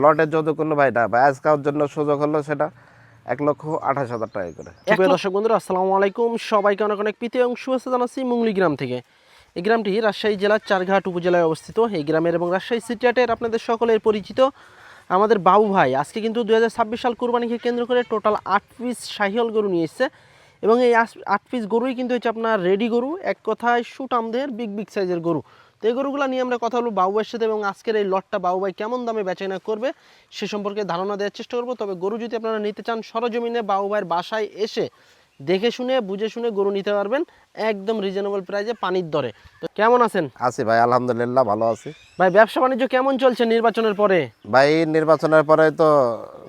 লটের যদি কোনো ভাই না ভাই আজকের জন্য সুযোগ হলো সেটা 1,28,000 টাকা করে। প্রিয় দর্শক বন্ধুরা আসসালামু আলাইকুম, সবাইকে অনেক অনেক প্রীতি এবং শুভেচ্ছা জানাচ্ছি মুংলি গ্রাম থেকে। এই গ্রামটি রাজশাহী জেলার চারঘাট উপজেলায় অবস্থিত। এই গ্রামের এবং রাজশাহী সিটি হাটের আপনাদের সকলের পরিচিত আমাদের বাবু ভাই আজকে কিন্তু 2026 সাল কুরবানিকে কেন্দ্র করে টোটাল 8 পিস শাহিওয়াল গরু নিয়ে এসেছে এবং এই 8 পিস গরুই কিন্তু হচ্ছে আপনার রেডি গরু, এক কথায় সুটামদের বিগ সাইজের গরু। তো এই গরুগুলো নিয়ে আমরা কথা বলবো বাবু ভাইয়ের সাথে এবং আজকের এই লটটা বাবু ভাই কেমন দামে বেচাকেনা করবে সে সম্পর্কে ধারণা দেওয়ার চেষ্টা করবো। তবে গরু যদি আপনারা নিতে চান সরজমিনে বাবু ভাইয়ের বাসায় এসে দেখে শুনে বুঝে শুনে গরু নিতে পারবেন একদম রিজনেবল প্রাইসে পানির দরে। তো কেমন আছেন? আছি ভাই, আলহামদুলিল্লাহ ভালো আছি ভাই ব্যবসা বাণিজ্য কেমন চলছে নির্বাচনের পরে? ভাই। নির্বাচনের পরে তো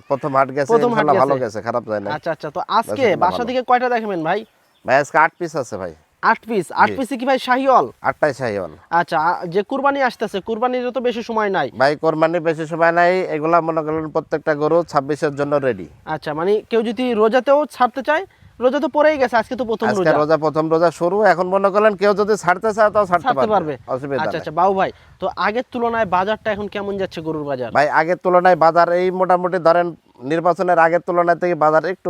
প্রথম হাট গেছে, ইনশাআল্লাহ ভালো গেছে, খারাপ যায় না। আচ্ছা, তো আজকে বাসা থেকে কয়টা দেখাবেন ভাই? ভাই আজকে 8 পিস আছে ভাই। 8 পিস। 8 পিসে কি ভাই শাহিওয়াল? 8টাই শাহিওয়াল। আচ্ছা, যে কুরবানি আসতেছে, কুরবানির তো বেশি সময় নাই ভাই কোরবানির বেশি সময় নাই, এগুলা মনে করেন প্রত্যেকটা গরু 26-এর জন্য রেডি। আচ্ছা, মানে কেউ যদি রোজাতেও ছাড়তে চায়, রোজা তো পড়েই গেছে, আজকে তো প্রথম আজকে রোজা। রোজা, প্রথম রোজা শুরু, এখন মনে করেন কেউ যদি ছাড়তে চায় তাও ছাড়তে পারবে, অসুবিধা নেই। আচ্ছা বাবু ভাই, তো আগের তুলনায় বাজারটা এখন কেমন যাচ্ছে গরুর বাজার? ভাই আগের তুলনায় বাজার এই মোটামুটি ধরেন নির্বাচনের আগের তুলনায় থেকে বাজার একটু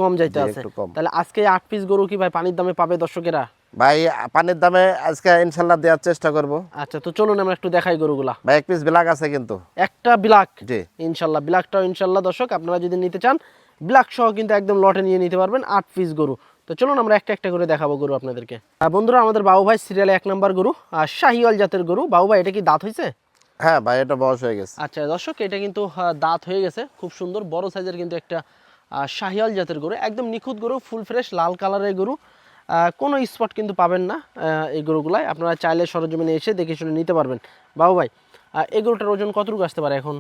কম যাইতে আছে। একটু কম। তাহলে আজকে 8 পিস গরু কি ভাই পানির দামে পাবে দর্শকেরা? ভাই পানির দামে আজকে ইনশাল্লাহ দেওয়ার চেষ্টা করব। আচ্ছা, তো চলুন আমরা একটু দেখাই গরুগুলা। ভাই এক পিস ব্ল্যাক আছে কিন্তু, একটা ব্ল্যাক। জি ইনশাল্লাহ ব্ল্যাকটাও ইনশাল্লাহ দর্শক আপনারা যদি নিতে চান ব্ল্যাক সহ কিন্তু একদম লটে নিয়ে নিতে পারবেন 8 পিস গরু। তো চলুন আমরা একটা একটা করে দেখাবো গরু আপনাদেরকে। বন্ধুরা, আমাদের বাবু ভাই সিরিয়ালে 1 নাম্বার গরু শাহিওয়াল জাতের গরু। বাবু ভাই, এটা কি দাঁত হয়েছে? হ্যাঁ ভাই, এটা বয়স হয়ে গেছে। আচ্ছা দর্শক, এটা কিন্তু দাঁত হয়ে গেছে, খুব সুন্দর বড় সাইজের কিন্তু একটা শাহিওয়াল জাতের গরু, একদম নিখুঁত গরু, ফুল ফ্রেশ লাল কালারের গরু। কোনো স্পট কিন্তু পাবেন না এই গরুগুলাই। আপনারা চাইলে সরজমিনে এসে দেখে শুনে নিতে পারবেন। বাবু ভাই, এই গরুটার ওজন কতটুকু আসতে পারে এখন?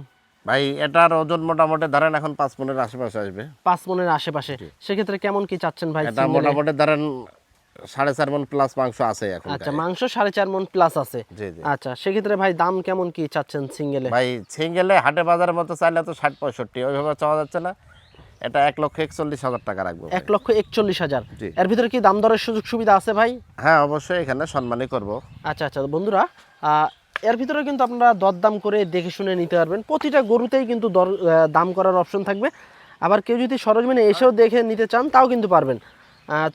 ভাই এটার ওজন মোটামুটি ধরেন এখন 5 মনের আশেপাশে আসবে। 5 মনের আশেপাশে। সেক্ষেত্রে কেমন কি চাচ্ছেন ভাই? এটা মোটামুটি ধরেন 4.5 মন প্লাস মাংস আছে এখন। আচ্ছা, মাংস 4.5 মন প্লাস আছে। জি জি। আচ্ছা, সেক্ষেত্রে ভাই দাম কেমন কি চাচ্ছেন সিঙ্গেলে? ভাই সিঙ্গেলে হাটে বাজারের মতো চাইলে তো 60-65, ওইভাবে চাওয়া যাচ্ছে না। এটা 1,41,000 টাকা রাখবো। 1,41,000। জি। এর ভিতরে কি দাম দরের সুযোগ সুবিধা আছে ভাই? হ্যাঁ অবশ্যই, এখানে সম্মানই করব। আচ্ছা বন্ধুরা, এর ভিতরে কিন্তু আপনারা দরদাম করে দেখে শুনে নিতে পারবেন। প্রতিটা গরুতেই কিন্তু দাম করার অপশন থাকবে। আবার কেউ যদি সরজমিনে এসেও দেখে নিতে চান তাও কিন্তু পারবেন।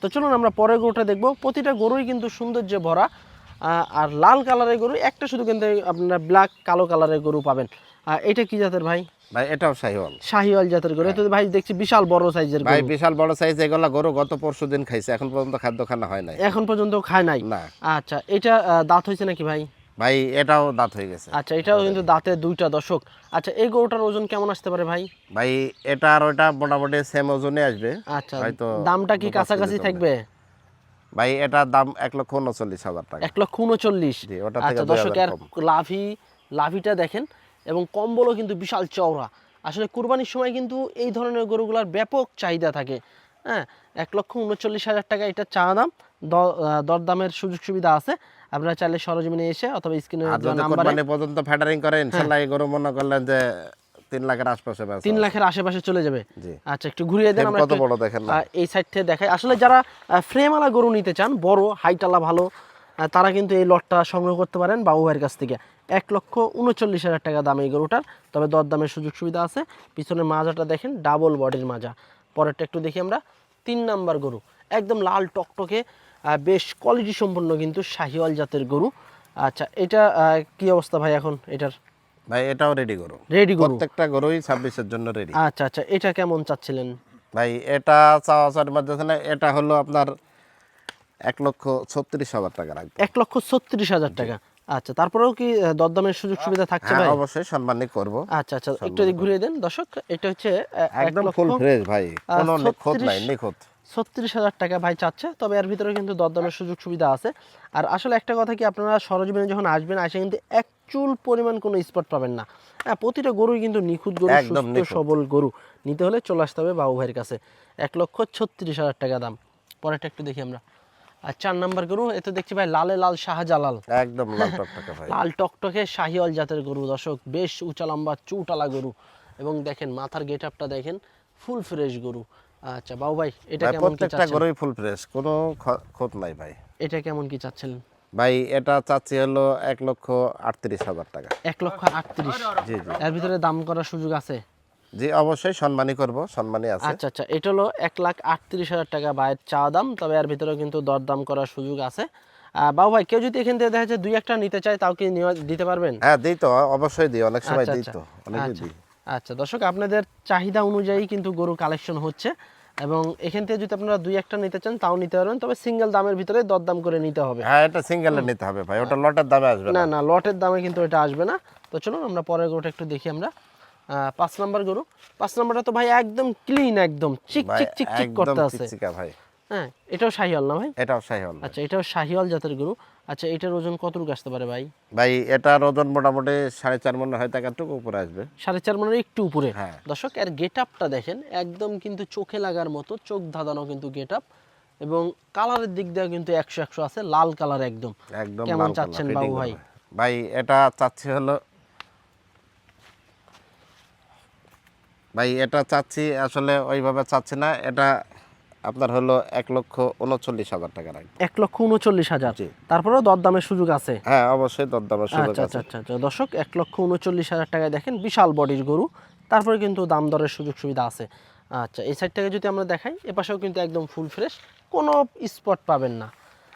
তো চলুন আমরা পরের গরুটা দেখব। প্রতিটা গরুই কিন্তু সৌন্দর্যে ভরা আর লাল কালারের গরু, একটা শুধু কিন্তু আপনারা ব্ল্যাক কালো কালারের গরু পাবেন। এটা কি জাতের ভাই? ভাই এটাও শাহিওয়াল। শাহিওয়াল জাতের গরু। তো ভাই দেখছি বিশাল বড় সাইজের গরু। ভাই বিশাল বড় সাইজ, এগুলা গরু গত পরশুদিন খাইছে, এখন পর্যন্ত খাদ্য খানা হয় নাই। এখন পর্যন্ত খায় নাই? না। আচ্ছা, এটা দাঁত হয়েছে নাকি ভাই? ভাই এটাও দাঁত হয়ে গেছে। আচ্ছা, এটাও কিন্তু দাঁতে দুইটা দর্শক। আচ্ছা, এই গরুটার ওজন কেমন আসতে পারে ভাই? ভাই এটা আর ওটা মোটামুটি সেম ওজনে আসবে। আচ্ছা, হয়তো দামটা কি কাছাকাছি থাকবে? ভাই এটার দাম 1,39,000 টাকা। 1,39,000। জি, ওটা থেকে আচ্ছা দর্শক, 2,000 এর কম। লাভিটা দেখেন এবং কম্বলও কিন্তু বিশাল চওড়া। আসলে কুরবানির সময় কিন্তু এই ধরনের গরুগুলোর ব্যাপক চাহিদা থাকে। হ্যাঁ, 1,39,000 টাকা এটা চা দাম। দরদামের সুযোগ সুবিধা আছে। আপনারা চাইলে সরজমিনে এসে অথবা স্ক্রিনে আর দেওয়া যদি নাম্বারে কুরবানি পর্যন্ত ফ্যাটারিং করে ইনশাআল্লাহ এই গরু মনে করলেন যে 3 লাখের আশেপাশে বেচা 3 লাখের আশেপাশে চলে যাবে। জি। আচ্ছা, একটু ঘুরিয়ে দেন, আমরা কত বড় দেখেন না। এই সাইড থেকে দেখাই। আসলে যারা ফ্রেমওয়ালা গরু নিতে চান, বড় হাইটালা ভালো, তারা কিন্তু এই লটটা সংগ্রহ করতে পারেন বাবু ভাইয়ের কাছ থেকে। 1,39,000 টাকা দাম এই গরুটার। তবে দরদামের সুযোগ সুবিধা আছে। পিছনের মাজাটা দেখেন, ডাবল বডির মাজা। পরেরটা একটু দেখি আমরা। 3 নাম্বার গরু, একদম লাল টকটকে, বেশ কোয়ালিটি সম্পন্ন কিন্তু শাহিওয়াল জাতের গরু। আচ্ছা, এটা কি অবস্থা ভাই এখন এটার? ভাই এটাও রেডি গরু। রেডি গরু। প্রত্যেকটা গরুই 26-এর জন্য রেডি। আচ্ছা, এটা কেমন চাচ্ছিলেন? ভাই এটা চাওয়ার মধ্যে এটা হলো আপনার 1,36,000 টাকা রাখবো। 1,36,000 টাকা। আচ্ছা, তারপরেও কি দরদামের সুযোগ সুবিধা থাকছে ভাই? হ্যাঁ অবশ্যই সম্মানই করব। আচ্ছা, একটু ঘুরিয়ে দেন দর্শক। এটা হচ্ছে একদম ফুল ফ্রেশ ভাই, কোনো নিখুঁত নাই, নিখুঁত। 36,000 টাকা ভাই চাচ্ছে। তবে এর ভিতরে কিন্তু দরদামের সুযোগ সুবিধা আছে। আর আসলে একটা কথা কি, আপনারা সরজমিনে যখন আসবেন, আসে কিন্তু এক চুল পরিমাণ কোনো স্পট পাবেন না। হ্যাঁ, প্রতিটা গরুই কিন্তু নিখুঁত গরু, সুস্থ সবল গরু। নিতে হলে চলে আসতে হবে বাবু ভাইয়ের কাছে। 1,36,000 টাকা দাম। পরেরটা একটু দেখি আমরা। আর 4 নাম্বার গরু, এতে দেখছি ভাই লালে লাল শাহজালাল, একদম লাল টকটকে ভাই। লাল টকটকে শাহিওয়াল জাতের গরু দর্শক। বেশ উঁচা লম্বা চুটালা গরু এবং দেখেন মাথার গেটআপটা দেখেন, ফুল ফ্রেশ গরু। আচ্ছা বাবু ভাই, এটা কেমন কি চাচ্ছেন? প্রত্যেকটা গরুই ফুল ফ্রেশ, কোনো খোঁত নাই ভাই। এটা কেমন কি চাচ্ছেন? ভাই এটা চাচ্ছি হলো 1,38,000 টাকা। 1,38,000। জি জি এর ভিতরে দাম করার সুযোগ আছে? জি, অবশ্যই সম্মানই করব, সম্মানই আছে। আচ্ছা আচ্ছা, এটা হলো 1,38,000 টাকা ভাইয়ের চাওয়া দাম, তবে এর ভিতরে কিন্তু দরদাম করার সুযোগ আছে। বাবু ভাই, কেউ যদি এখান থেকে দেখা যায় দুই একটা নিতে চায়, তাও কি দিতে পারবেন? হ্যাঁ দিই তো, অবশ্যই দিই, অনেক সময় আচ্ছা দিই আচ্ছা তো, অনেকই আচ্ছা দিই। আচ্ছা, দর্শক আপনাদের চাহিদা অনুযায়ী কিন্তু গরু কালেকশন হচ্ছে, এবং এখান থেকে যদি আপনারা দুই একটা নিতে চান তাও নিতে পারবেন, তবে সিঙ্গেল দামের ভিতরে দরদাম করে নিতে হবে। হ্যাঁ এটা সিঙ্গেলে নিতে হবে ভাই, ওটা লটের দামে আসবে না না। না, লটের দামে কিন্তু এটা আসবে না। তো চলুন আমরা পরের গরুটা একটু দেখি আমরা। 5 নাম্বার গরু। 5 নাম্বারটা তো ভাই একদম ক্লিন, একদম চিক ভাই চিক চিক চিক একদম করতে আছে। চিকচিকা ভাই। হ্যাঁ, এটাও শাহিওয়াল না ভাই? এটাও শাহিওয়াল ভাই। আচ্ছা, এটাও শাহিওয়াল জাতের গরু। আচ্ছা, এটার ওজন কতটুকু আসতে পারে ভাই? ভাই এটার ওজন মোটামুটি 4.5 মণ হয়, টাকাটুকু উপরে আসবে। 4.5 মনের একটু উপরে। হ্যাঁ। দর্শক, এর গেট আপটা দেখেন, একদম কিন্তু চোখে লাগার মতো, চোখ ধাঁধানো কিন্তু গেট আপ, এবং কালারের দিক দিয়ে কিন্তু 100 আছে, লাল কালার একদম। একদম কেমন লাল চাচ্ছেন কালার, বাবু ফিটিং ভাই? হবে। ভাই এটা চাচ্ছি হলো, ভাই এটা চাচ্ছি আসলে ওইভাবে চাচ্ছি না, এটা আপনার হলো 1,39,000 টাকা রাখবে। 1,39,000। জি। তারপরেও দরদামের সুযোগ আছে? হ্যাঁ অবশ্যই দরদামের সুযোগ আচ্ছা আছে। আচ্ছা আচ্ছা, দর্শক 1,39,000 টাকায় দেখেন বিশাল বডির গরু, তারপরে কিন্তু দাম দরের সুযোগ সুবিধা আছে। আচ্ছা, এই সাইড থেকে যদি আমরা দেখাই, এপাশেও কিন্তু একদম ফুল ফ্রেশ, কোনো স্পট পাবেন না।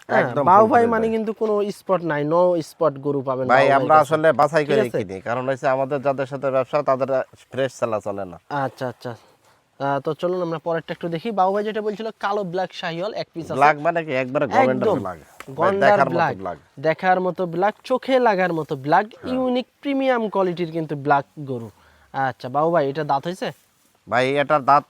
হ্যাঁ, একদম বাউ full ভাই fresh মানে ভাই। কিন্তু কোনো স্পট নাই, নো স্পট গরু পাবেন ভাই বাউ ভাইয়ের আমরা কাছে। আসলে বাছাই ঠিক করে আছে? কিনি, কারণ হচ্ছে আমাদের যাদের সাথে ব্যবসা তাদের ফ্রেশ চালা চলে না। আচ্ছা আচ্ছা, তো চলুন আমরা পরেরটা একটু দেখি। বাউ ভাই যেটা বলছিল কালো ব্ল্যাক শাহিওয়াল এক পিস আছে, ব্ল্যাক মানে কি একবারে গভর্নমেন্টের একদম ব্ল্যাক, গন্ডার দেখার মতো ব্ল্যাক, ব্ল্যাক। দেখার মতো ব্ল্যাক, চোখে লাগার মতো ব্ল্যাক, ইউনিক প্রিমিয়াম কোয়ালিটির কিন্তু ব্ল্যাক গরু। আচ্ছা বাবু ভাই, এটা দাঁত হয়েছে? ভাই এটার দাঁত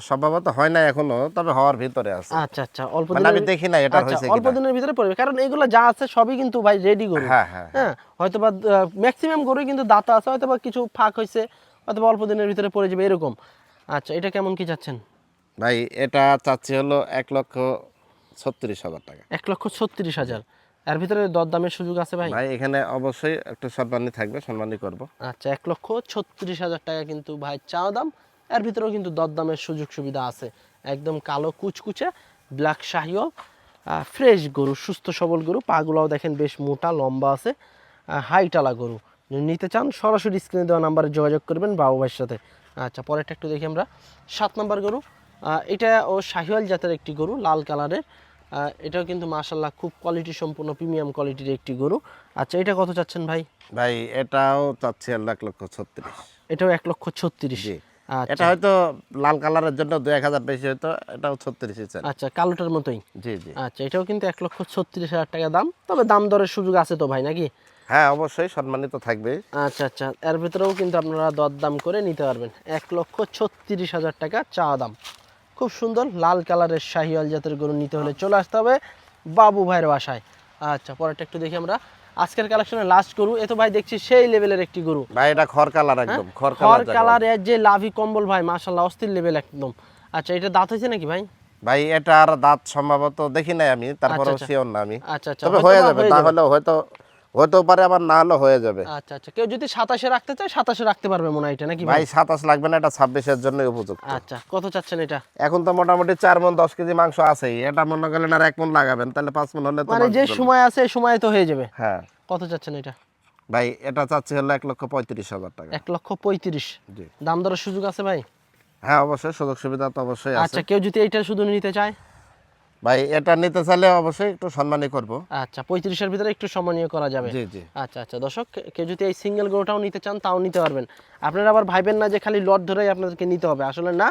সম্ভবত হয় না এখনো, তবে হওয়ার ভিতরে আছে। আচ্ছা আচ্ছা, অল্প মানে আমি দিনের, দেখি না এটার আচ্ছা হয়েছে অল্প কিনা। দিনের ভিতরে পড়বে, কারণ এগুলো যা আছে সবই কিন্তু ভাই রেডি গরু। হ্যাঁ হ্যাঁ হ্যাঁ, হয়তো বা ম্যাক্সিমাম গরুই কিন্তু দাঁত আছে, হয়তো বা কিছু ফাঁক হয়েছে, হয়তো বা অল্প দিনের ভিতরে পড়ে যাবে এরকম। আচ্ছা, এটা কেমন কি চাচ্ছেন? ভাই এটা চাচ্ছি হলো 1,36,000 টাকা। 1,36,000। এর ভিতরে দরদামের সুযোগ আছে ভাই? ভাই এখানে অবশ্যই একটু সম্মানী থাকবে, সম্মানী করব। আচ্ছা, 1,36,000 টাকা কিন্তু ভাই চাওয়া দাম। এর ভিতরেও কিন্তু দরদামের সুযোগ সুবিধা আছে। একদম কালো কুচকুচে ব্ল্যাক শাহিওয়াল, ফ্রেশ গরু, সুস্থ সবল গরু, পাগুলাও দেখেন বেশ মোটা লম্বা আছে, হাইটালা গরু। যদি নিতে চান সরাসরি স্ক্রিনে দেওয়া নাম্বারে যোগাযোগ করবেন বাবু ভাইয়ের সাথে। আচ্ছা, পরেরটা একটু দেখি আমরা। 7 নম্বর গরু। এটা ও শাহিওয়াল জাতের একটি গরু, লাল কালারের। এটাও কিন্তু মাশাল্লাহ খুব কোয়ালিটি সম্পূর্ণ প্রিমিয়াম কোয়ালিটির একটি গরু। আচ্ছা, এটা কত চাচ্ছেন ভাই? ভাই এটাও চাচ্ছি হলো 1,36,000। এটাও 1,36,000। জি। আচ্ছা এটা হয়তো লাল কালারের জন্য 2-1,000 বেশি হতো, এটাও 36 চান। আচ্ছা, কালোটার মতোই। জি জি। আচ্ছা, এটাও কিন্তু 1,36,000 টাকা দাম, তবে দাম দরের সুযোগ আছে তো ভাই নাকি? হ্যাঁ অবশ্যই সম্মানিত থাকবে। আচ্ছা আচ্ছা, এর ভিতরেও কিন্তু আপনারা দরদাম করে নিতে পারবেন। 1,36,000 টাকা চাওয়া দাম। খুব সুন্দর লাল কালারের শাহিওয়াল জাতের গরু নিতে হলে চলে আসতে হবে বাবু ভাইয়ের বাসায়। আচ্ছা, পরেরটা একটু দেখি আমরা। আজকের কালেকশনের লাস্ট গরু, এ তো ভাই দেখছি সেই লেভেলের একটি গরু। ভাই এটা খড় কালার, একদম খড় খড় কালার। কালার, এর যে লাভি কম্বল ভাই মাশাআল্লাহ অস্থির লেভেল একদম। আচ্ছা, এটা দাঁত হয়েছে নাকি ভাই? ভাই এটা আর দাঁত সম্ভবত দেখি নাই আমি, তারপরেও আচ্ছা, শিওর না আমি। আচ্ছা আচ্ছা, তবে হয়তো হয়ে বা যাবে, না হলেও হয়তো হতেও পারে, আবার না হলেও হয়ে যাবে। আচ্ছা আচ্ছা, কেউ যদি 27-এ রাখতে চায় 27-এ রাখতে পারবে মনে হয় এটা নাকি ভাই ভাই? 27 লাগবে না, এটা 26-এর জন্য উপযুক্ত। আচ্ছা, কত চাচ্ছেন এটা? এখন তো মোটামুটি 4 মণ 10 কেজি মাংস আছেই, এটা মনে করেন আর 1 মণ লাগাবেন, তাহলে 5 মণ হলে তো মানে মাংস যে চলবে। সময় আছে এই সময় তো হয়ে যাবে। হ্যাঁ কত চাচ্ছেন এটা? ভাই এটা চাচ্ছি হলো 1,35,000 টাকা। 1,35,000। জি। দাম দরের সুযোগ আছে ভাই? হ্যাঁ অবশ্যই সুযোগ সুবিধা তো অবশ্যই আছে। আচ্ছা, কেউ যদি এইটা শুধু নিতে চায়? ভাই এটা নিতে চাইলে অবশ্যই একটু সম্মানই করব। আচ্ছা, 35-এর ভিতরে একটু সম্মানীয় করা যাবে। জি জি। আচ্ছা আচ্ছা, দর্শক কেউ যদি এই সিঙ্গেল গরুটাও নিতে চান তাও নিতে পারবেন। আপনারা আবার ভাইবেন না যে খালি লট ধরেই আপনাদেরকে নিতে হবে, আসলে না,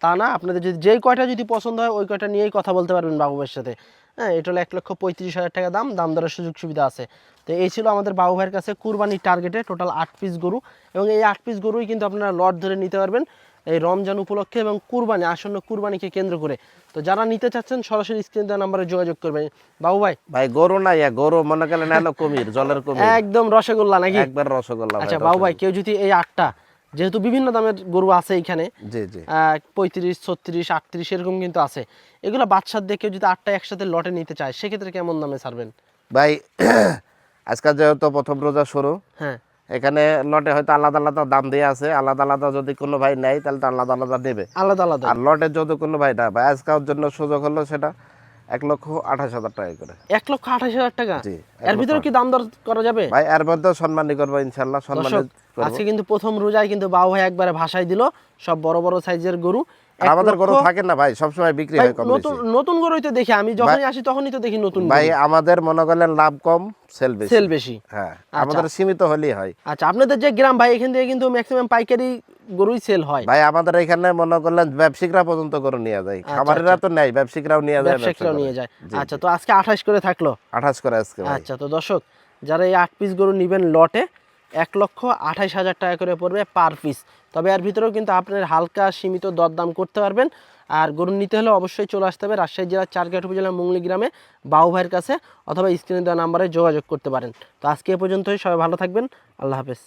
তা না। আপনাদের যদি যেই কয়টা যদি পছন্দ হয় ওই কয়টা নিয়েই কথা বলতে পারবেন বাবু ভাইয়ের সাথে। হ্যাঁ, এটা হলো 1,35,000 টাকা দাম, দাম দরের সুযোগ সুবিধা আছে। তো এই ছিল আমাদের বাবু ভাইয়ের কাছে কুরবানির টার্গেটে টোটাল 8 পিস গরু, এবং এই 8 পিস গরুই কিন্তু আপনারা লট ধরে নিতে পারবেন এই রমজান উপলক্ষে এবং কুরবানি, আসন্ন কুরবানিকে কেন্দ্র করে। তো যারা নিতে চাচ্ছেন সরাসরি স্ক্রিন দেওয়া নাম্বারে যোগাযোগ করবেন বাবু ভাই। ভাই গরু না, গরু মনে করেন হলো কুমির, জলের কুমির, একদম রসগোল্লা নাকি? একবার রসগোল্লা। আচ্ছা বাবু ভাই, কেউ যদি এই 8টা, যেহেতু বিভিন্ন দামের গরু আছে এইখানে, জি জি। 35, 36, 38 এরকম কিন্তু আছে, এগুলো বাদশার দিয়ে কেউ যদি 8টা একসাথে লটে নিতে চায় সেক্ষেত্রে কেমন দামে ছাড়বেন? ভাই আজকাল যেহেতু প্রথম রোজা শুরু, হ্যাঁ, এখানে লটে হয়তো আলাদা আলাদা দাম দিয়ে আছে, আলাদা আলাদা যদি কোনো ভাই নেয় তাহলে তো আলাদা আলাদা দেবে। আলাদা আলাদা। আর লটে যদি কোনো ভাই না, ভাই আজকের জন্য সুযোগ হলো সেটা 1,28,000 টাকা করে। 1,28,000 টাকা? জি, এর ভিতরে কি দাম দর করা যাবে? ভাই এর মধ্যে সম্মানই করবো ইনশাল্লাহ, সম্মানে দর্শক, করবো। আজকে কিন্তু প্রথম রোজায় কিন্তু বাবু ভাই একবারে ভাষায় দিল সব বড় বড় সাইজের গরু। আর আমাদের গরু থাকে না ভাই, সবসময় বিক্রি ভাই হয় কম নতুন বেশি। নতুন গরুই তো দেখি, আমি যখনই আসি তখনই তো দেখি নতুন ভাই গরু। আমাদের মনে করলেন লাভ কম, সেল বেশি। সেল বেশি। হ্যাঁ, আমাদের সীমিত হলেই হয়। আচ্ছা, আপনাদের যে গ্রাম ভাই, এখান থেকে কিন্তু ম্যাক্সিমাম পাইকারি গরুই সেল হয়। ভাই আমাদের এখানে মনে করলেন ব্যবসায়িকরা পর্যন্ত গরু নিয়ে যায়, খামারিরা তো নেয়, ব্যবসায়িকরাও নিয়ে যায়, ব্যবসায়িকরাও নিয়ে যায়। জি, আচ্ছা, তো আজকে 28 করে থাকলো। 28 করে আজকে ভাই। আচ্ছা, তো দর্শক, যারা এই 8 পিস গরু নেবেন লটে, 1,28,000 টাকা করে পড়বে পার পিস। তবে এর ভিতরেও কিন্তু আপনার হালকা সীমিত দরদাম করতে পারবেন। আর গরু নিতে হলে অবশ্যই চলে আসতে হবে রাজশাহী জেলার চারঘাট উপজেলার মুংলি গ্রামে বাবু ভাইয়ের কাছে, অথবা স্ক্রিনে দেওয়া নাম্বারে যোগাযোগ করতে পারেন। তো আজকে এ পর্যন্তই, সবাই ভালো থাকবেন, আল্লাহ হাফেজ।